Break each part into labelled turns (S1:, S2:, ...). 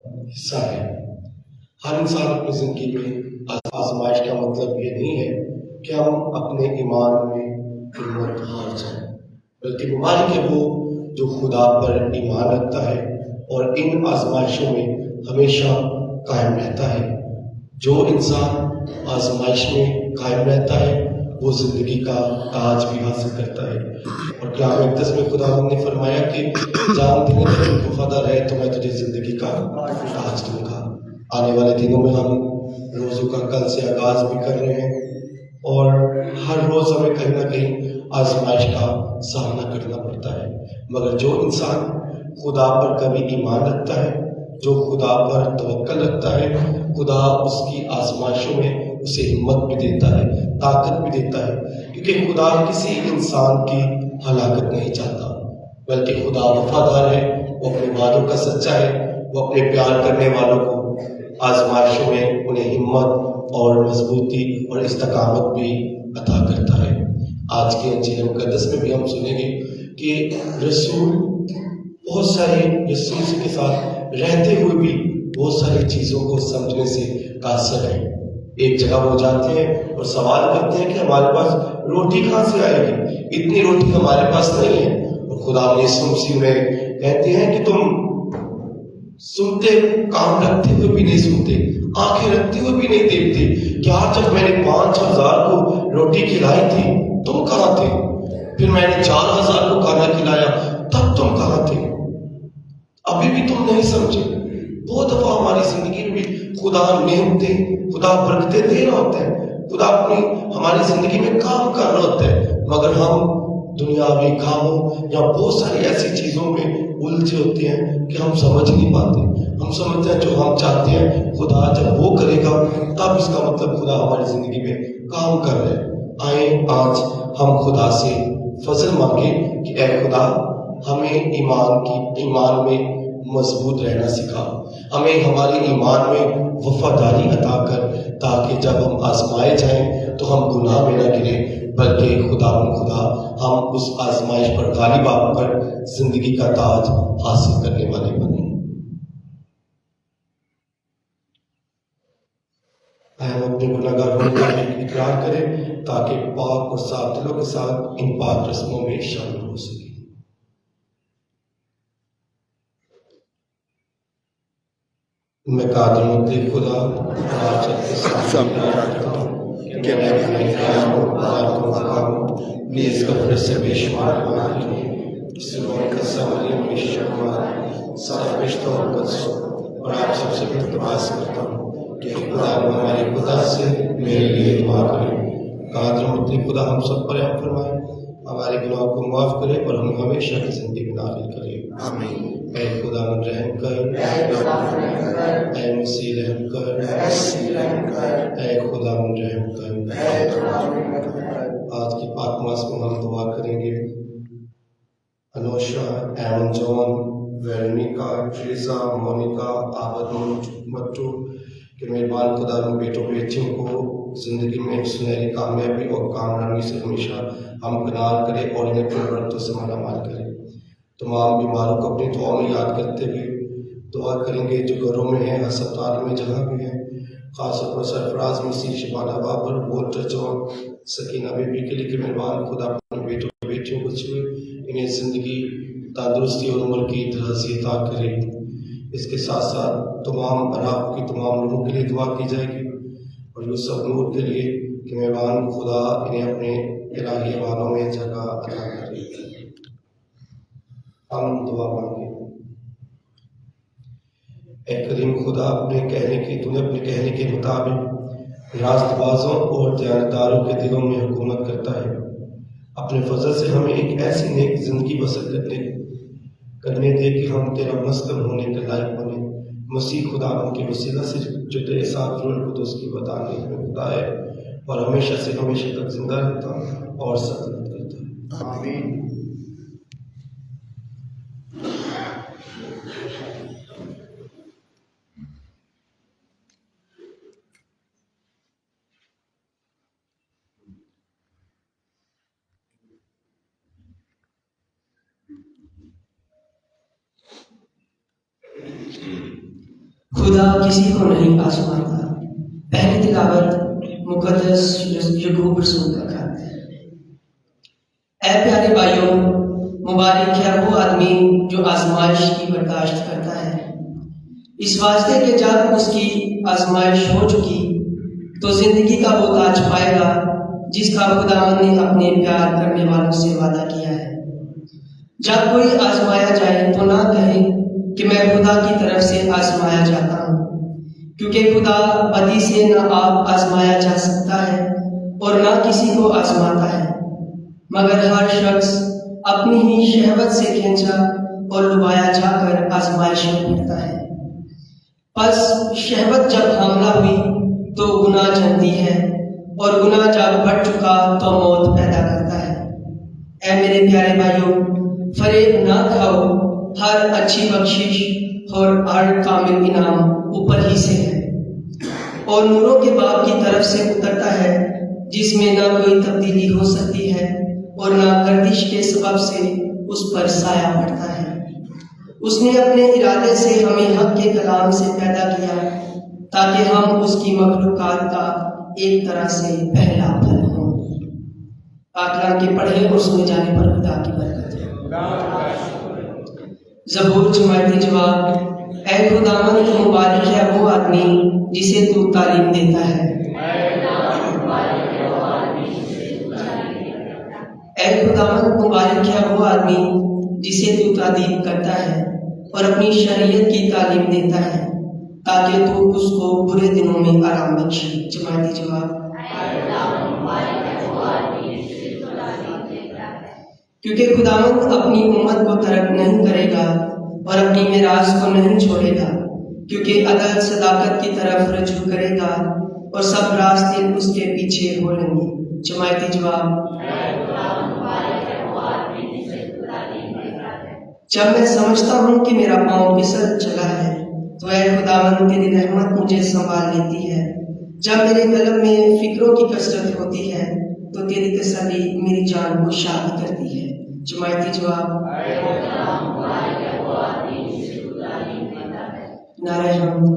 S1: حصہ ہے۔ ہر انسان اپنی زندگی میں آزمائش کا مطلب یہ نہیں ہے کہ ہم اپنے ایمان میں ہمت ہار جائیں، بلکہ مبارک ہے وہ جو خدا پر ایمان رکھتا ہے اور ان آزمائشوں میں ہمیشہ قائم رہتا ہے۔ جو انسان آزمائش میں قائم رہتا ہے وہ زندگی کا تاج بھی حاصل کرتا ہے۔ اور کلام مقدس میں خدا نے فرمایا کہ جان دینے تک وفادار رہے تو میں تجھے زندگی کا تاج دوں گا۔ آنے والے دنوں میں ہم روزوں کا کل سے آغاز بھی کر رہے ہیں، اور ہر روز ہمیں کہیں نہ کہیں آزمائش کا سامنا کرنا پڑتا ہے، مگر جو انسان خدا پر کبھی ایمان رکھتا ہے، جو خدا پر توکل رکھتا ہے، خدا اس کی آزمائشوں میں اسے ہمت بھی دیتا ہے، طاقت بھی دیتا ہے، کیونکہ خدا کسی انسان کی ہلاکت نہیں چاہتا، بلکہ خدا وفادار ہے، وہ اپنے وعدوں کا سچا ہے، وہ اپنے پیار کرنے والوں کو آزمائشوں میں انہیں ہمت اور مضبوطی اور استقامت بھی عطا کرتا ہے۔ آج کے انجیل مقدس میں بھی ہم سنیں گے کہ رسول بہت سارے یسوع کے ساتھ رہتے ہوئے بھی بہت ساری چیزوں کو سمجھنے سے قاصر ہیں۔ ایک جگہ وہ جاتے ہیں اور سوال کرتے ہیں کہ ہمارے پاس روٹی کہاں سے آئے گی، اتنی روٹی ہمارے پاس نہیں ہے، اور خدا یسوع مسیح میں کہتے ہیں کہ تم سنتے، کان رکھتے ہوئے بھی نہیں سنتے، آنکھیں رکھتے ہوئے بھی نہیں دیکھتے، کیا جب میں نے 5,000 کو روٹی کھلائی تھی تم کہاں تھے؟ پھر میں نے 4,000 کو کھانا کھلایا تب تم کہاں تھے؟ ابھی بھی تم نہیں سمجھے۔ بہت دفعہ ہماری زندگی میں بھی خدا نعمتیں، خدا برکتیں دے رہا ہوتا ہے، خدا اپنی ہماری زندگی میں کام کر رہا ہوتا ہے، مگر ہم دنیاوی کاموں یا بہت ساری ایسی چیزوں میں الجھے ہوتے ہیں کہ ہم سمجھ نہیں پاتے۔ ہم سمجھتے ہیں جو ہم چاہتے ہیں خدا جب وہ کرے گا تب اس کا مطلب خدا ہماری زندگی میں کام کر رہا ہے۔ آئیں آج ہم خدا سے فضل مانگیں کہ اے خدا ہمیں ایمان میں مضبوط رہنا سکھا، ہمیں ہمارے ایمان میں وفاداری عطا کر، تاکہ جب ہم آزمائے جائیں تو ہم گناہ میں نہ گریں، بلکہ خدا ہم اس آزمائش پر غالب آ کر زندگی کا تاج حاصل کرنے والے بنیں۔ ہم اپنے گناہ گار ہونے کا اقرار کریں تاکہ پاک اور صاف دلوں کے ساتھ ان پاک رسموں میں شامل ہو سکیں۔ میں قادر مطلق خدا آپ سب کے سامنے رکھتا ہوں کہ میں اپنے خیالوں، باتوں، کاموں، نیز کثرت سے بے شمار گناہ کیے، سنوں کا سواری میں شرمار سرپش طور پر سو، اور آپ سب سے التماس کرتا ہوں کہ خدا ہمارے خدا سے میرے لیے دعا کرے۔ قادر مطلق خدا ہم سب پر رحم فرمائے، ہمارے گناہوں کو معاف کرے اور ہمیں ہمیشہ کی زندگی میں داخل کرے۔ آمین۔ اے خدا رحم کر، اے مسیح رحم کر، اے خدا رحم کر۔ آج کی پاک ماس میں ہم دعا کریں گے انوشا، ایمن جون، ویرونیکا، ٹریزا، مونیکا، آبد مٹو کہ مہربان خدا ان بیٹوں بیٹیوں کو زندگی میں سنہری کامیابی اور کامرانی سے ہمیشہ ہمکنار کرے اور انہیں اپنے برکتوں سے مالا مال کرے۔ تمام بیماروں کو اپنی دعاؤں میں یاد کرتے ہوئے دعا کریں گے جو گھروں میں ہیں، ہسپتال میں جہاں بھی ہیں، خاص طور پر سرفراز مسیح، شبانہ بابر، وولٹر جون، سکینہ بی بی کے لیے کہ مہربان خدا اپنے بیٹوں بیٹیوں کو چھوئے، انہیں زندگی، تندرستی اور عمر کی درازی عطا کرے۔ اس کے ساتھ ساتھ تمام عراق کی تمام لوگوں کے لیے دعا کی جائے گی، اور یوسف نور کے لیے کہ مہربان خدا انہیں اپنے الہی ایوانوں میں جگہ عطا کرے۔ ہم دعا مانگیں۔ اے کریم خدا تو نے اپنے کہنے کے مطابق راست بازوں اور دیانتداروں کے دلوں میں حکومت کرتا ہے، اپنے فضل سے ہمیں ایک ایسی نیک زندگی بسر کرنے دے کہ ہم تیرا مسکن ہونے کے لائق بنے۔ مسیح خدا ان کے وسیلہ سے جو تیرے ساتھ روح القدس کی بدانے میں خدا ہے اور ہمیشہ سے ہمیشہ تک زندہ رہتا اور سلطنت کرتا ہے۔ آمین۔
S2: خدا کسی کو نہیں آزماتا۔ پہلی تلاوت مقدس یعقوب رسول کا خط ہے۔ اے پیارے بھائیوں، مبارک ہے وہ آدمی جو آزمائش کی برداشت کرتا ہے، اس واسطے کہ جب اس کی آزمائش ہو چکی تو زندگی کا وہ تاج پائے گا جس کا خداوند نے اپنے پیار کرنے والوں سے وعدہ کیا ہے۔ جب کوئی آزمایا جائے تو نہ کہے کہ میں خدا کی طرف سے آزمایا جاتا ہوں، کیونکہ خدا بدی سے نہ آپ آزمایا جا سکتا ہے اور نہ کسی کو آزماتا ہے، مگر ہر شخص اپنی ہی شہوت سے کھینچا اور لبایا جا کر آزمائش میں پڑتا ہے۔ پس شہوت جب حاملہ ہوئی تو گناہ جنتی ہے، اور گناہ جب بڑھ چکا تو موت پیدا کرتا ہے۔ اے میرے پیارے بھائیوں، فریب نہ کھاؤ، ہر اچھی بخشش اور ہر کامل انعام اوپر ہی سے ہے اور نوروں کے باپ کی طرف سے اترتا ہے، جس میں نہ کوئی تبدیلی ہو سکتی ہے اور نہ گردش کے سبب سے اس پر سایہ پڑتا ہے۔ اس نے اپنے ارادے سے ہمیں حق کے کلام سے پیدا کیا تاکہ ہم اس کی مخلوقات کا ایک طرح سے پہلا پھل ہوں۔ کلام کے پڑھے اور سنے جانے پر خدا کی برکت ہے۔ زبور جماعتی جواب: اے خداوند، مبارک ہے وہ آدمی جسے تو تعلیم دیتا ہے۔ اے خداوند، مبارک ہے وہ آدمی جسے تو تعلیم کرتا ہے اور اپنی شریعت کی تعلیم دیتا ہے تاکہ تو اس کو برے دنوں میں آرام بخشے۔ جماعتی جواب: کیونکہ خداوند اپنی امت کو ترک نہیں کرے گا اور اپنی میراث کو نہیں چھوڑے گا، کیونکہ عدل صداقت کی طرف رجوع کرے گا اور سب راستے اس کے پیچھے ہو لیں گے۔ جماعتی جواب: جب میں سمجھتا ہوں کہ میرا پاؤں پھسل چلا ہے تو اے خداوند تیری رحمت مجھے سنبھال لیتی ہے۔ جب میرے قلب میں فکروں کی کثرت ہوتی ہے تو تیری تسلی میری جان کو شاد کرتی ہے۔ جماعتی جواب: نعرہ حمد۔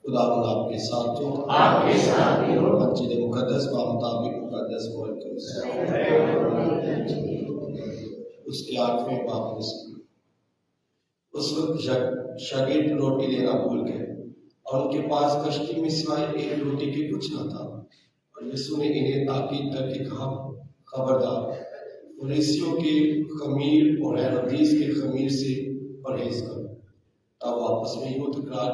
S1: خداوند آپ کے ساتھ ہو، مسجد مقدس مطابق مقدس اس کے 8ویں باب میں اس وقت شاگرد روٹی لینا بھول گئے اور ان کے پاس کشتی میں سوائے ایک روٹی کے کچھ نہ تھا، اور یسوع نے انہیں تاکید کر کے کہا، خبردار، فریسیوں کے خمیر اور ہیرودیس کے خمیر سے پرہیز کرو۔ تب وہ آپس میں یوں تکرار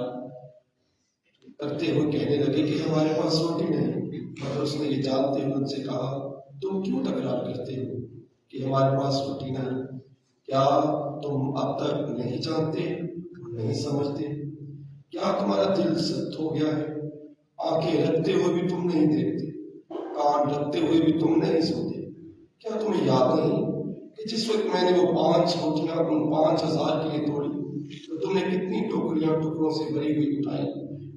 S1: کرتے ہوئے کہنے لگے کہ ہمارے پاس روٹی نہیں، مگر اس نے یہ جانتے ہوئے ان سے کہا، تم کیوں تکرار کرتے ہو کہ ہمارے پاس روٹی نہیں؟ کیا تم اب تک نہیں جانتے، نہیں سمجھتے؟ کیا تمہارا دل سخت ہو گیا ہے؟ آنکھیں رکھتے ہوئے بھی تم نہیں دیکھتے، کان رکھتے ہوئے بھی تم نہیں سنتے؟ کیا تمہیں یاد نہیں کہ جس وقت میں نے وہ 5 روٹیاں ان 5000 کے لیے توڑی تو تم نے کتنی ٹوکریاں ٹکڑوں سے بھری ہوئی اٹھائی؟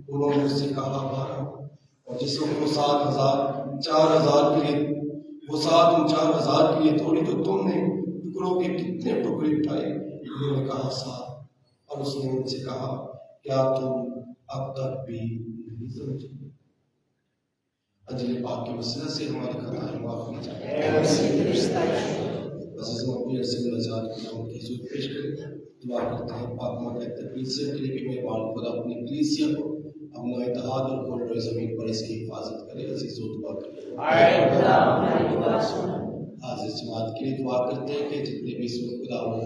S1: انہوں نے مجھ سے کہا 12۔ اور جس وقت وہ 4,000 کے لیے وہ 4,000 کے لیے توڑی تو تم نے ٹکڑوں کے کتنے ٹکڑے اٹھائے؟ انہوں نے کہا 7۔ اور اس نے مجھ سے کہا، کیا تم اب تک بھی نہیں سمجھے؟ انجیل پاک کے وسیلہ سے ہماری خطائیں معاف کی جائیں۔ عزیزوں، اپنی عرصے میں نجات کی حضور پیش کریں، دعا کرتے ہیں پاک مقدس تقدیس کے لیے کہ مہربان خدا اپنی کلیسیا کو امن و اتحاد اور کل روئے زمین پر اس کی حفاظت کرے۔ عزیزوں، دعا کریں۔ عزیز جماعت کے لیے دعا کرتے ہیں کہ جتنے بھی اس میں خدا ہوں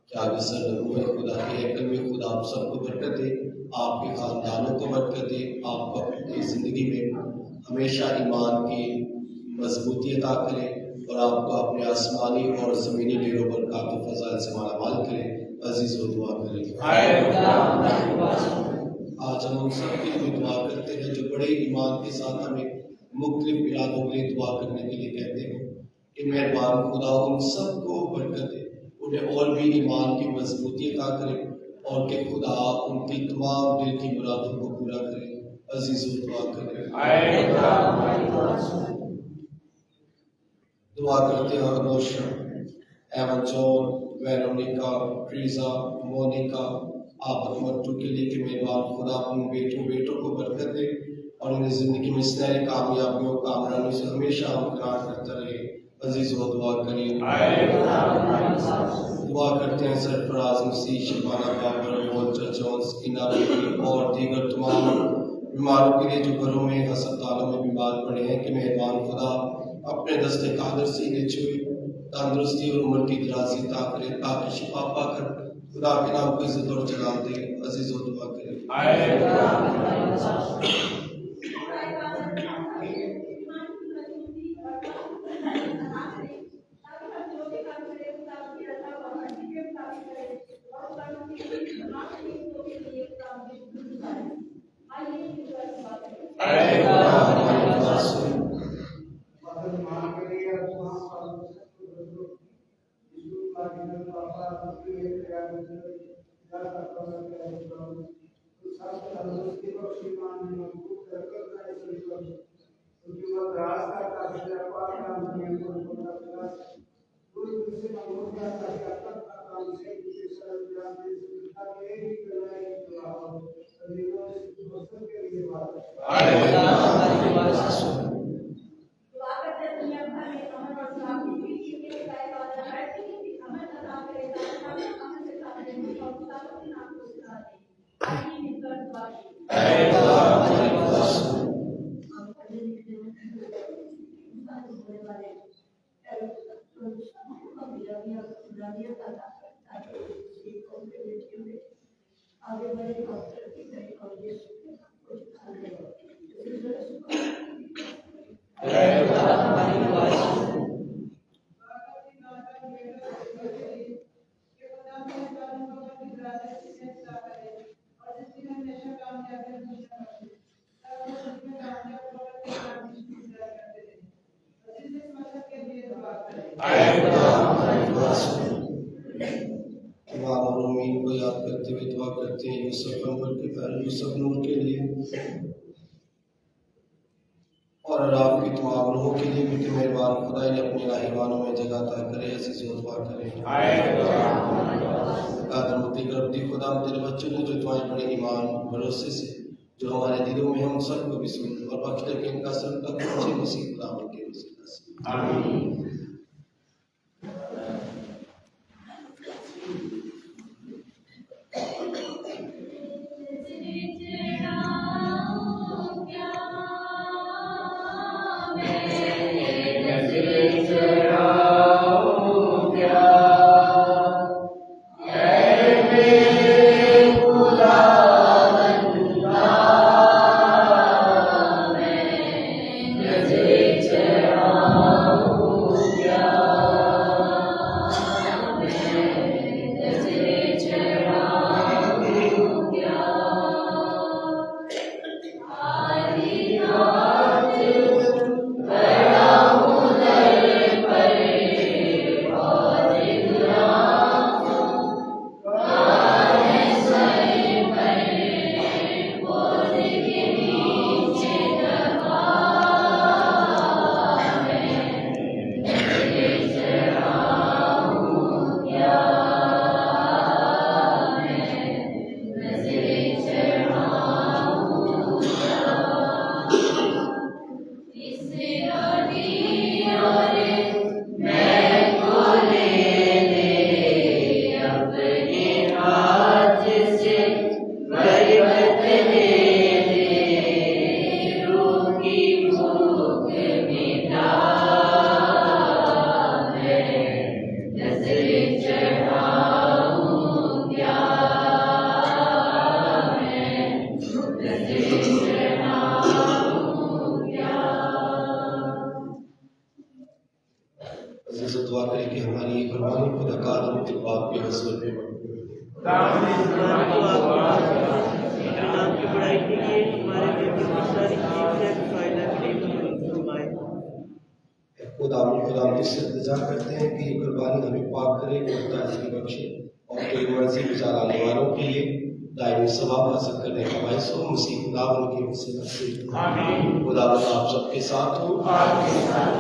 S1: کیا سر روح خدا کے ہیکل میں خدا آپ سب کو برکت دے، آپ کے خاندانوں کو برکت دے، آپ کو اپنی زندگی میں ہمیشہ ایمان کی مضبوطی عطا کرے اور آپ کو اپنے آسمانی اور زمینی ڈیروں پر کافی فضائل سے مالا مال کرے۔ عزیز و دعا کریں۔ آج ہم ان سب کے لیے دعا کرتے ہیں جو بڑے ایمان کے ساتھ ہمیں مختلف ارادوں کے لیے دعا کرنے کے لیے کہتے ہیں کہ مہربان خدا ان سب کو برکت دے، انہیں اور بھی ایمان کی مضبوطی عطا کرے اور کہ خدا ان کی تمام دل کی مرادوں کو پورا کرے۔ عزیزوں دعا کریں۔ دعا کرتے ہیں روشن، ایون جون، ویرونیکا، ٹریزا، مونیکا، آپت مٹو کے لیے کہ مہربان خدا ان بیٹوں کو برکت دے اور انہیں زندگی میں سنہری کامیابیوں کامرانی سے ہمیشہ ہمکنار کرتا رہے۔ عزیزوں دعا کریں۔ دعا کرتے ہیں سرفراز مسیح، شبانہ بابر، وولٹر جونز، اینا بیٹی اور دیگر تمام بیماروں کے لیے جو گھروں میں ہسپتالوں میں بیمار پڑے ہیں کہ مہربان خدا اپنے دستے قادر سے انہیں چھوئے، تندرستی اور عمر کی درازی عطا کرے تاکہ شفا پا کر خدا کے نام کو عزت اور جلال دے۔ عزیزوں دعا کریں۔ امام اور امین کو یاد کرتے ہوئے دعا کرتے ہیں یوسف انور کے پہلے یوسف نور کے لیے اور آپ کی تمام روحوں کے لیے بھی کہ مہربان خدا انہیں اپنے راہبانوں میں جگہ عطا کرے۔ عزیزوں دعا کریں۔ قادر مطلق ربی خدا ہم تیرے بچوں نے جو تمہارے بڑے ایمان بھروسے سے جو ہمارے دلوں میں ہم سب کو بھی سن اور بخش دے کہ ان کا سر تک پہنچے مسیح خدا کے وسیلہ سے۔ آمین۔ دعا کریں کہ ہماری یہ قربانی خدا کا اتفاق کے حضور میں خدا سے التجا کرتے ہیں کہ یہ قربانی ہمیں پاک کرے اور تعزیت بخشے اور تیری مرضی کو چلانے والوں کے لیے دائمی ثواب حاصل کرنے کا باعث ہو مسیح خدا ان کے وسیلہ سے خدا بندہ آپ سب کے ساتھ ہو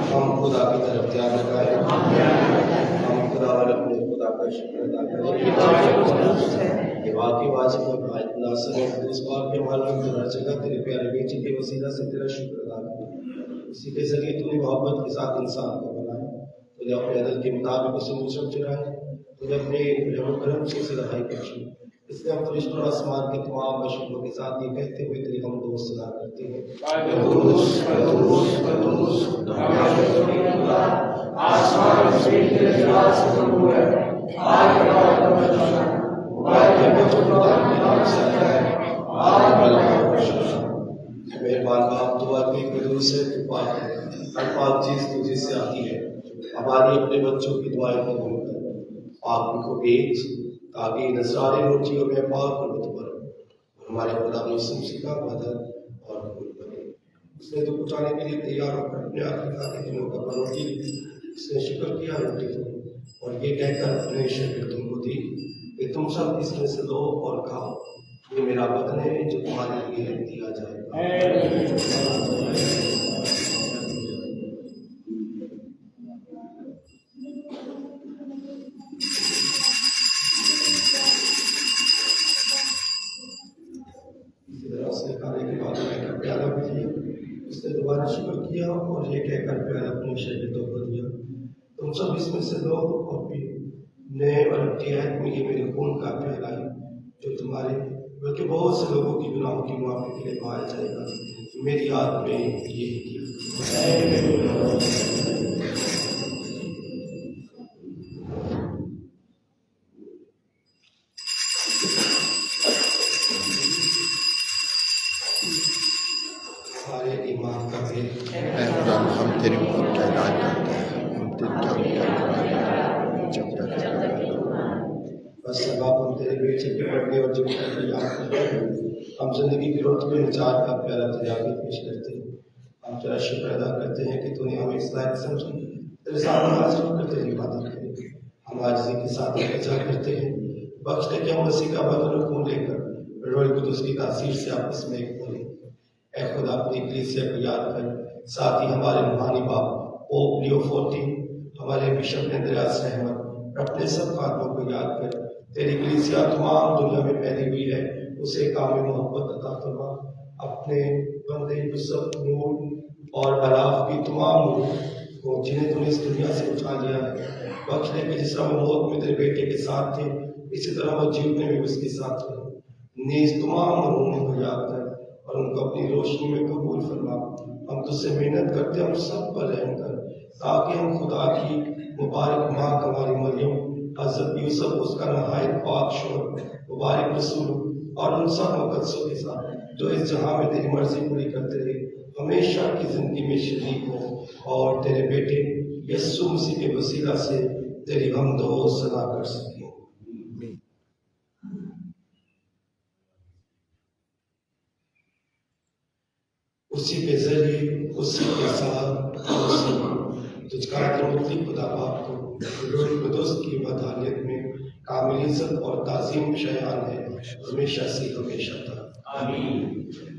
S1: ہم خدا کی طرف دھیان لگائیں ہم خدا اور اپنے خدا کا شکر ادا کریں یہ واقعی واجب اور ناصر اس بار کے ہمارے میں ہر جگہ تیرے پیارے بیٹے کے وسیلہ سے تیرا شکر ادا کریں اسی کے ذریعے تو نے محبت کے ساتھ انسان کو بنایا تو نے اپنے عدل کے مطابق اسے مجرم چرائے تو نے اپنے رحم و کرم سے اسے رہائی بخشی اس لیے ہم فرشتوں اور آسمان کے تمام بشروں کے ساتھ یہ کہتے ہوئے تیری ہم دوست ادا کرتے ہیں قدوس قدوس قدوس آسمان و زمین تیرے جلال سے بھرے ہوئے ہیں آج اللہ کا بشر مہربان باپ دعا کی قدوس ہے تو پاک ہے ہر پاک چیز تجھے سے آتی ہے ہماری اپنے بچوں کی دعائیں قبول کر آپ کو بھیج تاکہ نذرانی روٹی اور میں پاک اور متبر اور ہمارے خدا یسوع مسیح کا مدد اور قبول کرے اس نے تو پہنچانے کے لیے تیار ہو کر اپنے آخری دنوں کا روٹی اس نے شکر کیا روٹی کو اور یہ کہہ کر اپنے شاگردوں کو دی کہ تم سب اس میں سے لو اور کھاؤ یہ میرا بدن ہے جو تمہارے لیے دیا جائے گا اس نے دوبارہ شکر کیا اور یہ کہہ کر پیالہ اپنے شاگردوں کو دیا تم سب اس میں سے لو اور پیو نئے اور ابدی عہد میں یہ میرے خون کا پیالہ ہے جو تمہارے بلکہ بہت سے لوگوں کی گناہوں کی معافی کے لیے بہایا جائے گا میری یاد میں یہ کیا ہمارے ایمان کا بھی
S3: ہم تیری محبت کا اعلان کرتے ہیں ہم تیری جب تک
S1: بس سباب ہم تیرے بیٹے کے بڑھنے اور جب تک یاد کرتے ہیں ہم زندگی کی روٹ میں نجات کا پیارا تجارت پیش کرتے ہیں ہم تیرا شکر ادا کرتے ہیں کہ تو نے ہمیں اس لائق سمجھی تیرے سامنے حاضر ہو کر تیری عبادت کریں ہم عاجزی کے ساتھ التجا کرتے ہیں بخش دے کہ ہم مسیح کا بدن و خون لے کر روح القدس کی تاثیر سے آپس میں ایک بولیں اے خدا اپنی کلیسیا کو یاد کر ساتھ ہی ہمارے روحانی باپ پوپ لیو 14 ہمارے بشپ اندریاس رحمت اپنے سب خادموں کو یاد کر تیری کلیسیا تمام دنیا میں پھیلی ہوئی ہے اسے کام محبت عطا فرما اپنے بندے یوسف نور اور الاف کی تمام لوگ کو جنہیں تم نے اس دنیا سے اٹھا لیا ہے بخش دے کہ جس طرح وہ موت میں تیرے بیٹے کے ساتھ تھے اسی طرح وہ جیونے میں اس کے ساتھ رہے نیز تمام مرحوموں کو یاد کر اور ان کو اپنی روشنی میں قبول فرما ہم تجھ سے محنت کرتے ہم سب پر رحم کر تاکہ ہم خدا کی مبارک ماں ہماری مریم حضرت یوسف اس کا نہایت پاک شوہر مبارک رسول اور ان سب مقدسوں کے ساتھ جو اس جہاں میں تیری مرضی پوری کرتے رہے ہمیشہ کی زندگی میں شریک ہو اور تیرے بیٹے یسوع مسیح کے وسیلہ سے تیری حمد و ثنا کر سکیں اسی کے ذریعے اسی کے ساتھ تجھ کا مطلق خدا باپ کو روح القدس کی وحدانیت میں کامل عزت اور تعظیم شایان ہے ہمیشہ سے ہمیشہ تک آمین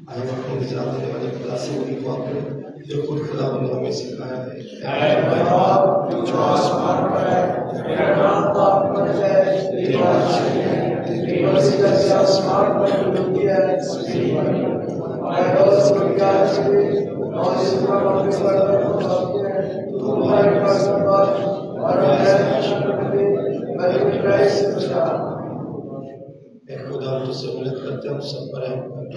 S1: آئے اپنے نجات دینے والے خدا سے وہی دعا کریں جو خود خدا نے ہمیں سکھایا ہے اے باپ جو آسمان پر ہے تیرا نام پاک بن جائے تیری بادشاہی ہے تیری مرضی جیسے آسمان پر ہوتی ہے زمین پر ہمارے روز کی پیار سے اور اس پر ہم اس پر تو ہمارے پاس پر اور ہمارے شکر کرے بلکہ کرائے سے بچا اے خدا ہم تجھ سے مدد کرتے ہم سب پر رحم کر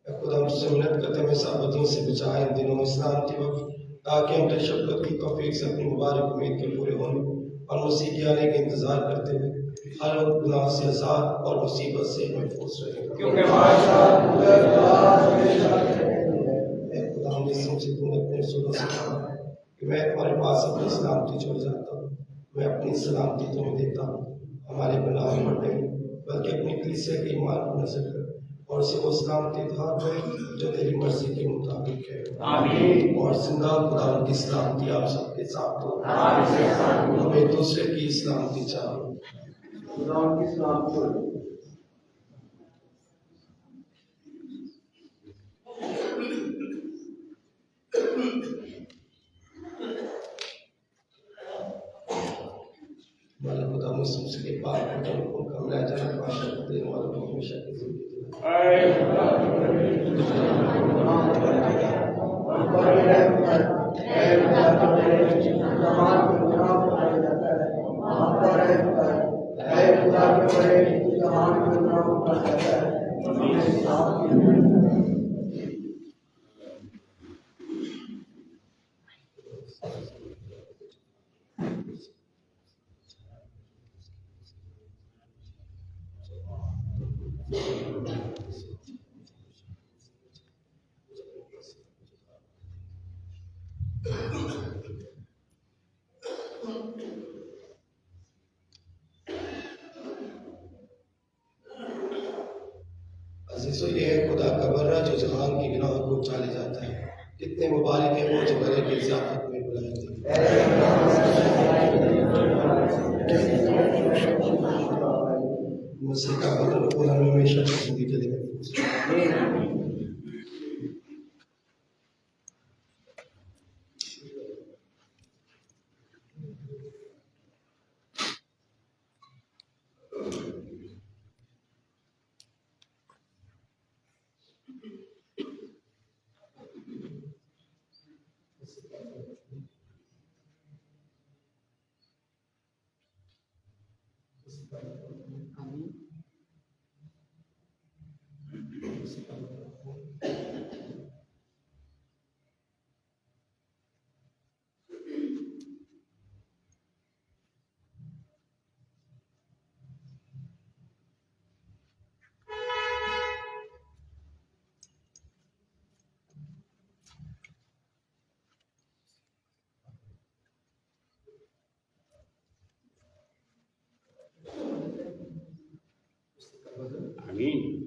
S1: اے خدا ہم تجھ سے مدد کرتے ہمیں سب بدیوں سے بچائے ان دنوں اسلام کے وقت تاکہ ہم تیری شفقت کی توفیق سے اپنی مبارک امید کے پورے ہونے اور مسیح کے آنے کا انتظار کرتے ہوئے ہر وقت گناہ سے آزاد اور مصیبت سے محفوظ رہے کیونکہ خدا ہم نے سمجھے تو نے اپنے رسولوں سے کہا کہ میں تمہارے پاس اپنی سلامتی چھوڑ جاتا ہوں میں اپنی سلامتی تمہیں دیتا ہوں ہمارے گناہ مٹ گئے بلکہ اپنی کلیسیا کے ایمان کو نظر کر اور اور اسے وہ سلامتی دھار دے جو تیری مرضی کے مطابق ہے.
S4: آمین.
S1: اور زندہ خدا کی سلامتی آپ سب کے ساتھ ہو.
S4: آپ کے ساتھ ہو.
S1: ہم ایک دوسرے کی سلامتی چاہو.
S4: خدا کی سلامتی ہو.
S1: ہمارا خدا مسلم سے کے پاک بٹن کو کم رہ جانا بادشاہ دینے والوں کو ہمیشہ کی زندگی دے.
S4: اے خدا
S1: عزیزو یہ ہے خدا کا برہ جو جہان کی گناہوں کو چالے جاتا ہے. کتنے مبارک ہیں وہ جو برے کی ضیافت میں بلائے جاتے ہیں. مسیح کا بدن اور ہمیں ہمیشہ کی زندگی کے لیے
S4: آمین.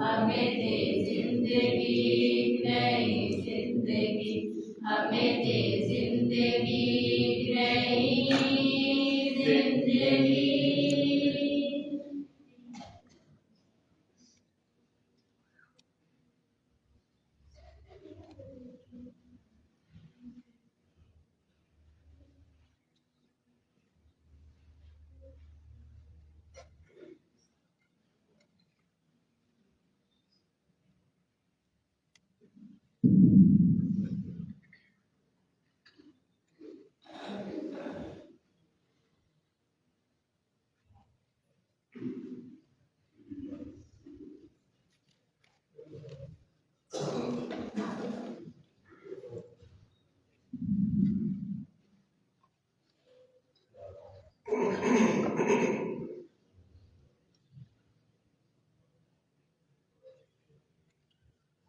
S5: Amen.